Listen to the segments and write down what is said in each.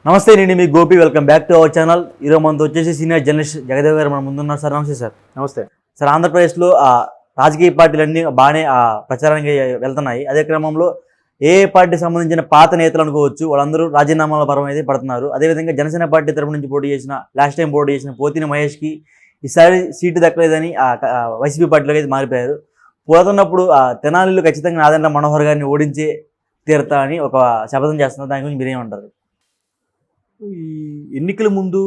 నమస్తే నేను మీ Gopi welcome back to our channel. ఈరోజు మనతో వచ్చేసి సీనియర్ జర్నలిస్ట్ జగదేవ్ గారు మన ముందున్నారు. సార్ నమస్తే. సార్ నమస్తే సార్, ఆంధ్రప్రదేశ్లో రాజకీయ పార్టీలన్నీ బాగానే ప్రచారానికి వెళ్తున్నాయి. అదే క్రమంలో ఏ పార్టీకి సంబంధించిన పాత నేతలు అనుకోవచ్చు, వాళ్ళందరూ రాజీనామాల పరం అయితే పడుతున్నారు. అదేవిధంగా జనసేన పార్టీ తరపు నుంచి పోటీ చేసిన లాస్ట్ టైం పోటీ చేసిన పోతిన మహేష్కి ఈసారి సీటు దక్కలేదని వైసీపీ పార్టీలోకి అయితే మారిపోయారు. పోతున్నప్పుడు తెనాలిలో ఖచ్చితంగా నాదెండ్ల మనోహర్ గారిని ఓడించే తీరుతా అని ఒక శపథం చేస్తున్నారు. దాని గురించి మీరేమంటారు? ఈ ఎన్నికల ముందు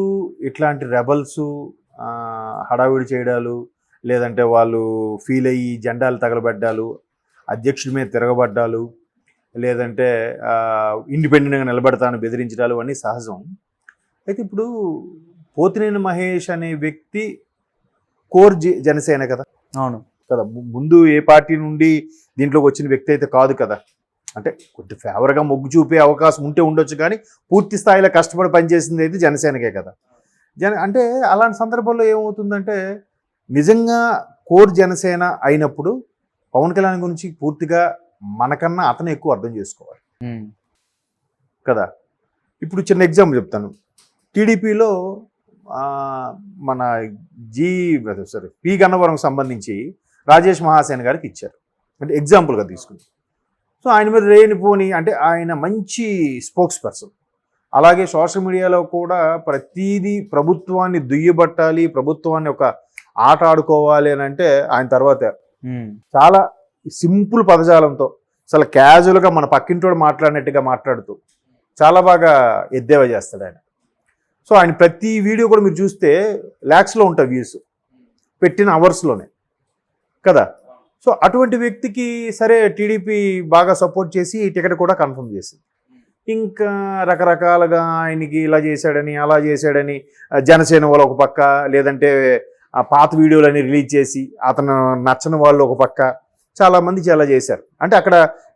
ఇట్లాంటి రెబల్స్ హడావిడి చేయడాలు, లేదంటే వాళ్ళు ఫీల్ అయ్యి జెండాలు తగలబడ్డాలు, అధ్యక్షుడి మీద తిరగబడ్డాలు, లేదంటే ఇండిపెండెంట్గా నిలబడతాను బెదిరించడాలు అన్నీ సహజం. అయితే ఇప్పుడు పోతినేని మహేష్ అనే వ్యక్తి కోర్ జనసేన కదా. అవును కదా, ముందు ఏ పార్టీ నుండి దీంట్లోకి వచ్చిన వ్యక్తి అయితే కాదు కదా. అంటే కొద్ది ఫేవర్గా మొగ్గు చూపే అవకాశం ఉంటే ఉండొచ్చు, కానీ పూర్తి స్థాయిలో కష్టపడి పనిచేసింది అయితే జనసేనకే కదా. అంటే అలాంటి సందర్భంలో ఏమవుతుందంటే, నిజంగా కోర్ జనసేన అయినప్పుడు పవన్ కళ్యాణ్ గురించి పూర్తిగా మనకన్నా అతను ఎక్కువ అర్థం చేసుకోవాలి కదా. ఇప్పుడు చిన్న ఎగ్జాంపుల్ చెప్తాను. టీడీపీలో మన పి గన్నవరం సంబంధించి రాజేష్ మహాసేన్ గారికి ఇచ్చారు, అంటే ఎగ్జాంపుల్గా తీసుకుని. సో ఆయన మీద లేనిపోని, అంటే ఆయన మంచి స్పోక్స్ పర్సన్. అలాగే సోషల్ మీడియాలో కూడా ప్రతిదీ ప్రభుత్వాన్ని దుయ్యబట్టాలి, ప్రభుత్వాన్ని ఒక ఆట ఆడుకోవాలి అని అంటే ఆయన తర్వాత చాలా సింపుల్ పదజాలంతో, అసలు క్యాజువల్గా మన పక్కింటోడు మాట్లాడినట్టుగా మాట్లాడుతూ చాలా బాగా ఎద్దేవా చేస్తాడు ఆయన. సో ఆయన ప్రతి వీడియో కూడా మీరు చూస్తే ల్యాక్స్లో ఉంటాయి వ్యూస్, పెట్టిన అవర్స్లోనే కదా. సో అటువంటి వ్యక్తికి సరే టీడీపీ బాగా సపోర్ట్ చేసి టికెట్ కూడా కన్ఫర్మ్ చేసింది. ఇంకా రకరకాలుగా ఆయనకి ఇలా చేశాడని అలా చేశాడని జనసేన వాళ్ళు ఒక పక్క, లేదంటే ఆ పాత వీడియోలని రిలీజ్ చేసి అతను నచ్చని వాళ్ళు ఒక పక్క, చాలామంది చాలా చేశారు. అంటే అక్కడ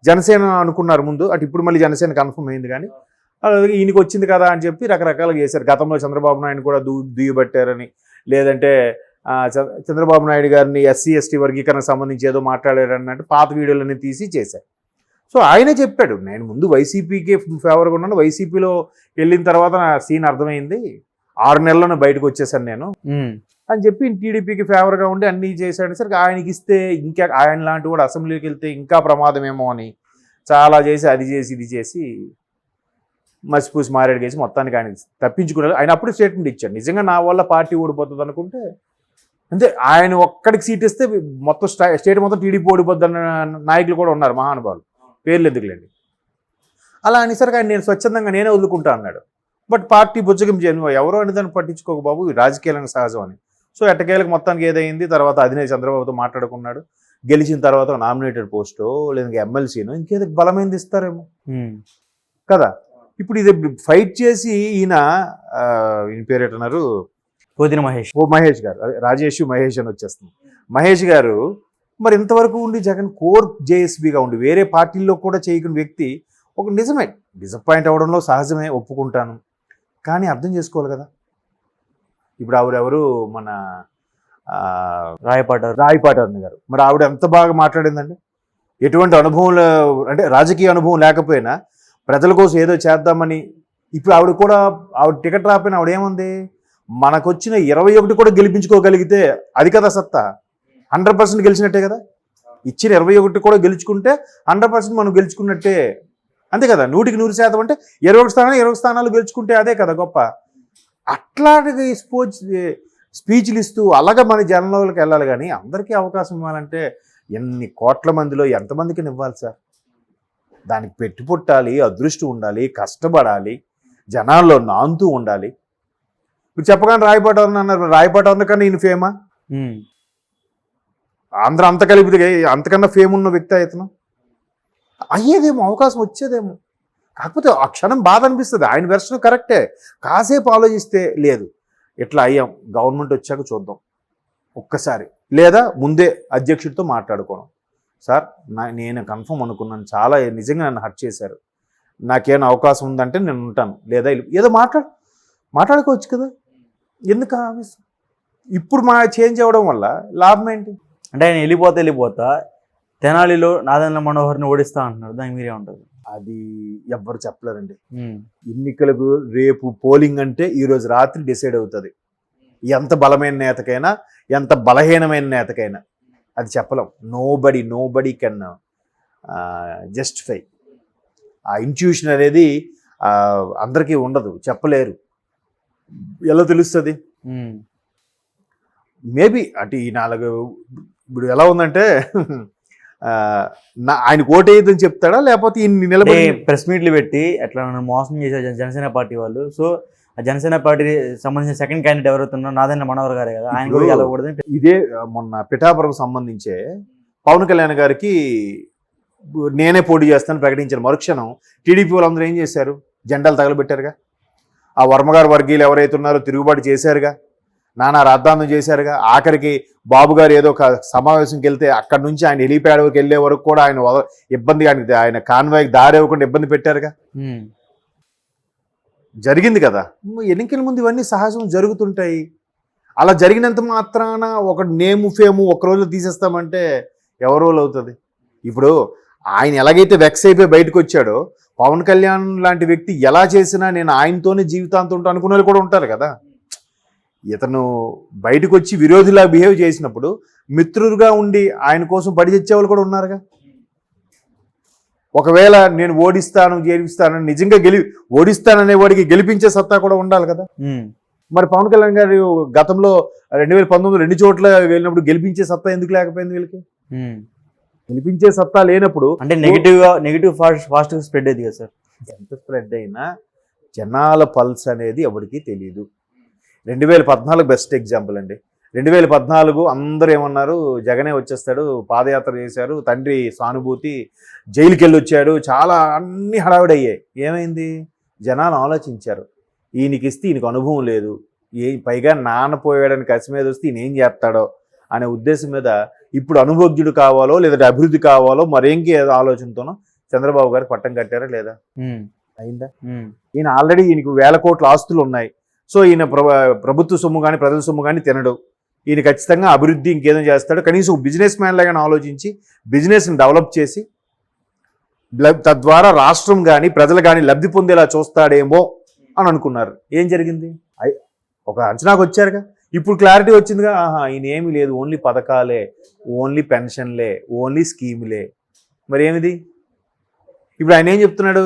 జనసేన అనుకున్నారు ముందు, అటు ఇప్పుడు మళ్ళీ జనసేన కన్ఫర్మ్ అయింది. కానీ అలాగే ఈయనకి వచ్చింది కదా అని చెప్పి రకరకాలుగా చేశారు. గతంలో చంద్రబాబు నాయుడు కూడా దుయ్యబట్టారని, లేదంటే చంద్రబాబు నాయుడు గారిని ఎస్సీ ఎస్టీ వర్గీకరణకు సంబంధించి ఏదో మాట్లాడారన్నట్టు పాత వీడియోలన్నీ తీసి చేశారు. సో ఆయనే చెప్పాడు, నేను ముందు వైసీపీకి ఫేవర్గా ఉన్నాను, వైసీపీలో వెళ్ళిన తర్వాత నా సీన్ అర్థమైంది, 6 నెలలను బయటకు వచ్చేసాను నేను అని చెప్పి టీడీపీకి ఫేవర్గా ఉండి అన్నీ చేశాడు. సరే ఆయనకి ఇస్తే ఇంకా ఆయన లాంటి కూడా అసెంబ్లీకి వెళ్తే ఇంకా ప్రమాదమేమో అని చాలా చేసి, అది చేసి ఇది చేసి మసిపూసి మారేడు చేసి మొత్తానికి ఆయన తప్పించుకున్నారు. ఆయన అప్పుడు స్టేట్మెంట్ ఇచ్చాడు, నిజంగా నా వల్ల పార్టీ ఓడిపోతుంది అనుకుంటే అంతే, ఆయన ఒక్కడికి సీట్ ఇస్తే మొత్తం స్టేట్ మొత్తం టీడీపీ ఓడిపోద్ది అన్న నాయకులు కూడా ఉన్నారు, మహానుభావులు, పేర్లు ఎందుకులేండి. అలా అనేసరికి ఆయన నేను స్వచ్ఛందంగా నేనే వదులుకుంటా అన్నాడు. బట్ పార్టీ బుజ్జగింపు ఎవరో అని దాన్ని పట్టించుకోక బాబు, రాజకీయాలకు సహజం అని. సో ఎట్టకేలకు మొత్తానికి ఏదైంది, తర్వాత అధినేత చంద్రబాబుతో మాట్లాడుకున్నాడు. గెలిచిన తర్వాత నామినేటెడ్ పోస్టో లేదా ఎమ్మెల్సీనో ఇంకేదో బలమైంది ఇస్తారేమో కదా. ఇప్పుడు ఇది ఫైట్ చేసి ఈయన పేరు ఏంటన్నారు, పోతిన మహేష్, మహేష్ గారు, రాజేష్ మహేష్ అని వచ్చేస్తుంది. మహేష్ గారు మరి ఇంతవరకు ఉండి జగన్ కోర్ జేఎస్బీగా ఉండి వేరే పార్టీల్లో కూడా చేయకున్న వ్యక్తి ఒక నిజమే డిసప్పాయింట్ అవ్వడంలో సహజమే, ఒప్పుకుంటాను. కానీ అర్థం చేసుకోవాలి కదా. ఇప్పుడు ఆవిడెవరు, మన రాయపాటి గారు, మరి ఆవిడ ఎంత బాగా మాట్లాడిందండి. ఎటువంటి అనుభవం, అంటే రాజకీయ అనుభవం లేకపోయినా ప్రజల కోసం ఏదో చేద్దామని. ఇప్పుడు ఆవిడ కూడా, ఆవిడ టికెట్ రాకపోయినా ఆవిడ ఏముంది, మనకొచ్చిన 21 కూడా గెలిపించుకోగలిగితే అది కదా సత్తా. 100% గెలిచినట్టే కదా. ఇచ్చిన 21 కూడా గెలుచుకుంటే 100% మనం గెలుచుకున్నట్టే, అంతే కదా. 100కి 100% అంటే 21 స్థానాలు గెలుచుకుంటే అదే కదా గొప్ప. అట్లాంటి స్పీచ్లు ఇస్తూ అలాగే మన జనంలోకి వెళ్ళాలి. కానీ అందరికీ అవకాశం ఇవ్వాలంటే ఎన్ని కోట్ల మందిలో ఎంతమందికి ఇవ్వాలి సార్? దానికి పెట్టి పుట్టాలి, అదృష్టం ఉండాలి, కష్టపడాలి, జనాల్లో నాంతూ ఉండాలి. ఇప్పుడు చెప్పగానే రాయపాటి అన్నారు, రాయపాటి కన్నా ఈయన ఫేమా? ఆంధ్ర అంత కలిపితే అంతకన్నా ఫేమ్ ఉన్న వ్యక్తి ఇతను అయ్యేదేమో, అవకాశం వచ్చేదేమో. కాకపోతే ఆ క్షణం బాధ అనిపిస్తుంది. ఆయన వెర్షన్ కరెక్టే, కాసేపు ఆలోచిస్తే లేదు ఇట్లా అయ్యాం, గవర్నమెంట్ వచ్చాక చూద్దాం ఒక్కసారి, లేదా ముందే అధ్యక్షుడితో మాట్లాడుకోవడం. సార్ నేను కన్ఫర్మ్ అనుకున్నాను, చాలా నిజంగా నన్ను హర్ట్ చేశారు, నాకేమైనా అవకాశం ఉందంటే నేను ఉంటాను, లేదా ఏదో మాట్లాడుకోవచ్చు కదా. ఎందుకు ఇప్పుడు చేంజ్ అవ్వడం వల్ల లాభం ఏంటి? అంటే ఆయన వెళ్ళిపోతా తెనాలిలో నాదెండ్ల మనోహర్ని ఓడిస్తా అంటున్నారు, దానికి మీరేమంటారు? అది ఎవ్వరు చెప్పలేరండి. ఉమ్, ఎన్నికలకు రేపు పోలింగ్ అంటే ఈరోజు రాత్రి డిసైడ్ అవుతుంది. ఎంత బలమైన నేతకైనా ఎంత బలహీనమైన నేతకైనా అది చెప్పలేం. Nobody can justify. ఆ ఇంట్యూషన్ అనేది అందరికీ ఉండదు, చెప్పలేరు. ఎలా తెలుస్తుంది? ఉమ్. మేబీ అంటే ఈ 4 ఇప్పుడు ఎలా ఉందంటే ఆయనకు ఓటేయద్దని చెప్తాడా, లేకపోతే ఇన్ని నిలబడి ప్రెస్ మీట్లు పెట్టి ఎట్లా నన్ను మోసం చేశారు జనసేన పార్టీ వాళ్ళు. సో ఆ జనసేన పార్టీ సంబంధించిన సెకండ్ క్యాండిడేట్ ఎవరైతున్నా నాదెండ్ల మనోహర్ గారే కదా, ఆయన కూడా వెళ్ళకూడదని. ఇదే మొన్న పిఠాపురం సంబంధించే పవన్ కళ్యాణ్ గారికి నేనే పోటీ చేస్తానని ప్రకటించిన మరుక్షణం టీడీపీ వాళ్ళందరూ ఏం చేశారు? జెండాలు తగలబెట్టారుగా. ఆ వర్మగారు వర్గీయులు ఎవరైతే ఉన్నారో తిరుగుబాటు చేశారుగా, నానా రాద్ధాంతం చేశారుగా. ఆఖరికి బాబు గారు ఏదో ఒక సమావేశంకి వెళ్తే అక్కడి నుంచి ఆయన హెలీప్యాడ్ వరకు వెళ్ళే వరకు కూడా ఆయన కాన్వాయ్కి దారి ఇవ్వకుండా ఇబ్బంది పెట్టారుగా. జరిగింది కదా. ఎన్నికల ముందు ఇవన్నీ సహజం జరుగుతుంటాయి. అలా జరిగినంత మాత్రాన ఒక నేము ఫేము ఒక్కరోజు తీసేస్తామంటే ఎవరోళ్ళు అవుతుంది? ఇప్పుడు ఆయన ఎలాగైతే వెక్స్ అయిపోయి బయటకు వచ్చాడో, పవన్ కళ్యాణ్ లాంటి వ్యక్తి ఎలా చేసినా నేను ఆయనతోనే జీవితాంతం ఉంటా అనుకునే వాళ్ళు కూడా ఉంటారు కదా. ఇతను బయటకు వచ్చి విరోధిలా బిహేవ్ చేసినప్పుడు మిత్రులుగా ఉండి ఆయన కోసం పడి తెచ్చేవాళ్ళు కూడా ఉన్నారుగా. ఒకవేళ నేను ఓడిస్తాను గెలిపిస్తాను నిజంగా ఓడిస్తాననే వాడికి గెలిపించే సత్తా కూడా ఉండాలి కదా. మరి పవన్ కళ్యాణ్ గారు గతంలో 2019 2 చోట్ల వెళ్ళినప్పుడు గెలిపించే సత్తా ఎందుకు లేకపోయింది వీళ్ళకి? గెలిపించే సత్తా లేనప్పుడు అంటే నెగిటివ్ ఫాస్ట్ స్ప్రెడ్ అయింది కదా సార్. ఎంత స్ప్రెడ్ అయినా జనాల పల్స్ అనేది ఎవరికి తెలియదు. 2014 బెస్ట్ ఎగ్జాంపుల్ అండి. 2014 అందరూ ఏమన్నారు? జగనే వచ్చేస్తాడు, పాదయాత్ర చేశారు, తండ్రి సానుభూతి, జైలుకి వెళ్ళి వచ్చాడు, చాలా అన్ని హడావిడయ్యాయి. ఏమైంది? జనాలు ఆలోచించారు, ఈయనకి ఇస్తే ఈయనకు అనుభవం లేదు, పైగా నాన్నపోయాడని కసి మీద వస్తే ఈయన ఏం చేస్తాడో అనే ఉద్దేశం మీద ఇప్పుడు అనుభోగ్యుడు కావాలో లేదంటే అభివృద్ధి కావాలో మరేంకి ఏదో ఆలోచనతోనో చంద్రబాబు గారికి పట్టం కట్టారా లేదా? అయిందా? ఈయన ఆల్రెడీ ఈయనకు 1000 కోట్ల ఆస్తులు ఉన్నాయి. సో ఈయన ప్రభుత్వ సొమ్ము కానీ ప్రజల సొమ్ము కానీ తినడు. ఈయన ఖచ్చితంగా అభివృద్ధి ఇంకేదో చేస్తాడు. కనీసం బిజినెస్ మ్యాన్ లాగానే ఆలోచించి బిజినెస్ని డెవలప్ చేసి తద్వారా రాష్ట్రం కానీ ప్రజలు కానీ లబ్ధి పొందేలా చూస్తాడేమో అని అనుకున్నారు. ఏం జరిగింది? ఒక అంచనాకు వచ్చారుగా. ఇప్పుడు క్లారిటీ వచ్చిందిగా. ఈయన ఏమీ లేదు, ఓన్లీ పథకాలే, ఓన్లీ పెన్షన్లే, ఓన్లీ స్కీములే. మరి ఏమిది? ఇప్పుడు ఆయన ఏం చెప్తున్నాడు?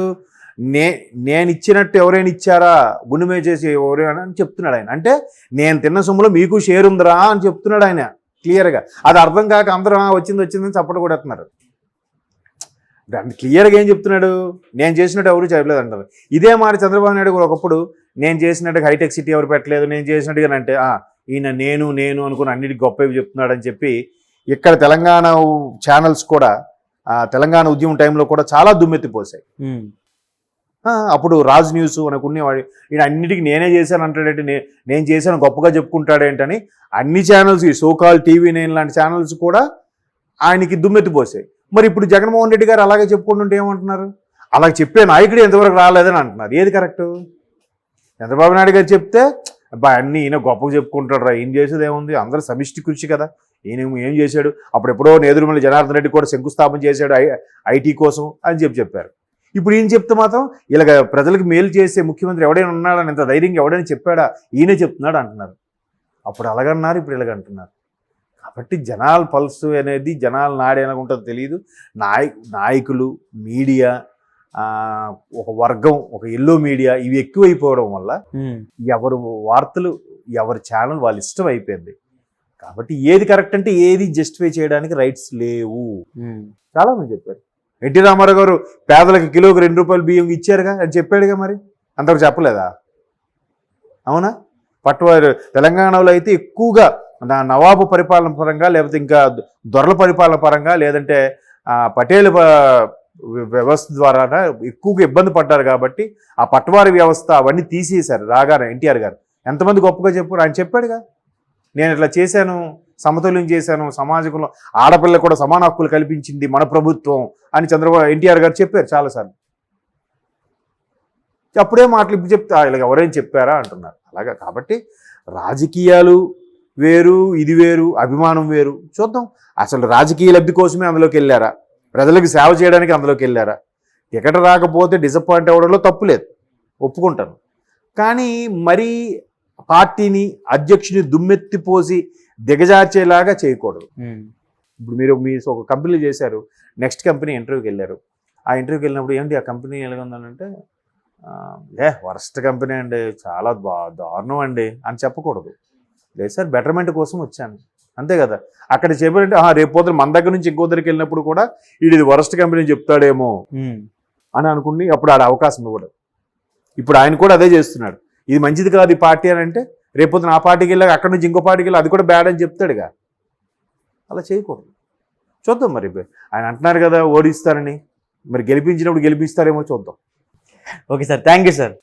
నేను ఇచ్చినట్టు ఎవరైనా ఇచ్చారా, గుండెమే చేసి ఎవరైనా అని చెప్తున్నాడు ఆయన. అంటే నేను తిన్న సొమ్ములో మీకు షేర్ ఉందిరా అని చెప్తున్నాడు ఆయన క్లియర్గా. అది అర్థం కాక అందరూ వచ్చిందని చప్పట్లు కొడుతున్నారు. దాన్ని క్లియర్గా ఏం చెప్తున్నాడు? నేను చేసినట్టు ఎవరు చేయలేదు అంటారు. ఇదే మాట చంద్రబాబు నాయుడు కూడా ఒకప్పుడు నేను చేసినట్టుగా హైటెక్ సిటీ ఎవరు పెట్టలేదు, నేను చేసినట్టుగా అంటే ఈయన నేను అనుకుని అన్నిటికీ గొప్పవి చెప్తున్నాడు అని చెప్పి ఇక్కడ తెలంగాణ ఛానల్స్ కూడా తెలంగాణ ఉద్యమం టైంలో కూడా చాలా దుమ్మెత్తిపోసాయి. అప్పుడు రాజ్ న్యూస్ అనుకునేవాడు, ఈయన అన్నిటికీ నేనే చేశాను అంటాడేంటి, నేను చేశాను గొప్పగా చెప్పుకుంటాడేంటని అన్ని ఛానల్స్, ఈ సోకాల్ TV9 లాంటి ఛానల్స్ కూడా ఆయనకి దుమ్మెత్తిపోసాయి. మరి ఇప్పుడు జగన్మోహన్ రెడ్డి గారు అలాగే చెప్పుకుంటుంటే ఏమంటున్నారు? అలా చెప్పే నాయకుడు ఎంతవరకు రాలేదని అంటున్నారు. ఏది కరెక్టు? చంద్రబాబు నాయుడు గారు చెప్తే అన్నీ ఈయన గొప్పగా చెప్పుకుంటాడు రా, ఈయన చేసేది ఏముంది, అందరూ సమిష్టి కృషి కదా, ఈయన ఏం చేశాడు, అప్పుడు ఎప్పుడో నేదురుమల్లి జనార్దన్ రెడ్డి కూడా శంకుస్థాపన చేశాడు ఐటీ కోసం అని చెప్పారు. ఇప్పుడు ఈయన చెప్తే మాత్రం ఇలాగ ప్రజలకు మేలు చేసే ముఖ్యమంత్రి ఎవడైనా ఉన్నాడని ఇంత ధైర్యంగా ఎవడైనా చెప్పాడా, ఈయనే చెప్తున్నాడు అంటున్నారు. అప్పుడు అలాగన్నారు, ఇప్పుడు ఇలాగంటున్నారు. కాబట్టి జనాల పల్స్ అనేది జనాల నాడి అనుకుంటుందో తెలియదు. నాయకులు, మీడియా, ఒక వర్గం, ఒక ఎల్లో మీడియా ఇవి ఎక్కువైపోవడం వల్ల ఎవరు వార్తలు ఎవరి ఛానల్ వాళ్ళ ఇష్టం అయిపోయింది. కాబట్టి ఏది కరెక్ట్ అంటే ఏది జస్టిఫై చేయడానికి రైట్స్ లేవు. చాలా మంది చెప్పారు. ఎన్టీ రామారావు గారు పేదలకు కిలోకి 2 రూపాయలు బియ్యం ఇచ్చారుగా అని చెప్పాడుగా, మరి అంతవరకు చెప్పలేదా? అవునా? పట్టువారు తెలంగాణలో అయితే ఎక్కువగా నవాబు పరిపాలన పరంగా, లేకపోతే ఇంకా దొరల పరిపాలన పరంగా, లేదంటే పటేల్ వ్యవస్థ ద్వారా ఎక్కువగా ఇబ్బంది పడ్డారు. కాబట్టి ఆ పట్వారీ వ్యవస్థ అవన్నీ తీసేశారు రాగానే ఎన్టీఆర్ గారు. ఎంతమంది గొప్పగా చెప్పారు? ఆయన చెప్పాడుగా, నేను ఇట్లా చేశాను, సమతుల్యం చేశాను, సమాజంలో ఆడపిల్ల కూడా సమాన హక్కులు కల్పించింది మన ప్రభుత్వం అని ఎన్టీఆర్ గారు చెప్పారు చాలాసార్లు. అప్పుడే మాటలు ఇప్పుడు చెప్తే ఇలా ఎవరైనా చెప్పారా అంటున్నారు. అలాగా కాబట్టి రాజకీయాలు వేరు, ఇది వేరు, అభిమానం వేరు. చూద్దాం, అసలు రాజకీయ లబ్ధి కోసమే అందులోకి వెళ్ళారా, ప్రజలకు సేవ చేయడానికి అందులోకి వెళ్ళారా? టికెట్ రాకపోతే డిసప్పాయింట్ అవ్వడంలో తప్పు లేదు, ఒప్పుకుంటాను. కానీ మరీ పార్టీని అధ్యక్షుని దుమ్మెత్తిపోసి దిగజార్చేలాగా చేయకూడదు. ఇప్పుడు మీరు ఒక కంపెనీలో చేశారు, నెక్స్ట్ కంపెనీ ఇంటర్వ్యూకి వెళ్ళారు. ఆ ఇంటర్వ్యూకి వెళ్ళినప్పుడు ఏంటి ఆ కంపెనీ ఎలాగ ఉందనంటే వరస్ట్ కంపెనీ అండి, చాలా దారుణం అండి అని చెప్పకూడదు. లేదు సార్, బెటర్మెంట్ కోసం వచ్చాను, అంతే కదా. అక్కడ చెప్పారంటే రేపు పోతే మన దగ్గర నుంచి ఇంకో దగ్గరికి వెళ్ళినప్పుడు కూడా ఇది వరస్ట్ కంపెనీ చెప్తాడేమో అని అనుకుని అప్పుడు ఆడ అవకాశం ఇవ్వడు. ఇప్పుడు ఆయన కూడా అదే చేస్తున్నాడు, ఇది మంచిది కాదు ఈ పార్టీ అని అంటే రేపు ఆ పార్టీకి వెళ్ళాక అక్కడ నుంచి ఇంకో పార్టీకి వెళ్ళి అది కూడా బ్యాడ్ అని చెప్తాడుగా. అలా చేయకూడదు. చూద్దాం మరి, ఆయన అంటున్నారు కదా ఓడిస్తారని, మరి గెలిపించినప్పుడు గెలిపిస్తారేమో చూద్దాం. Okay sir, thank you sir.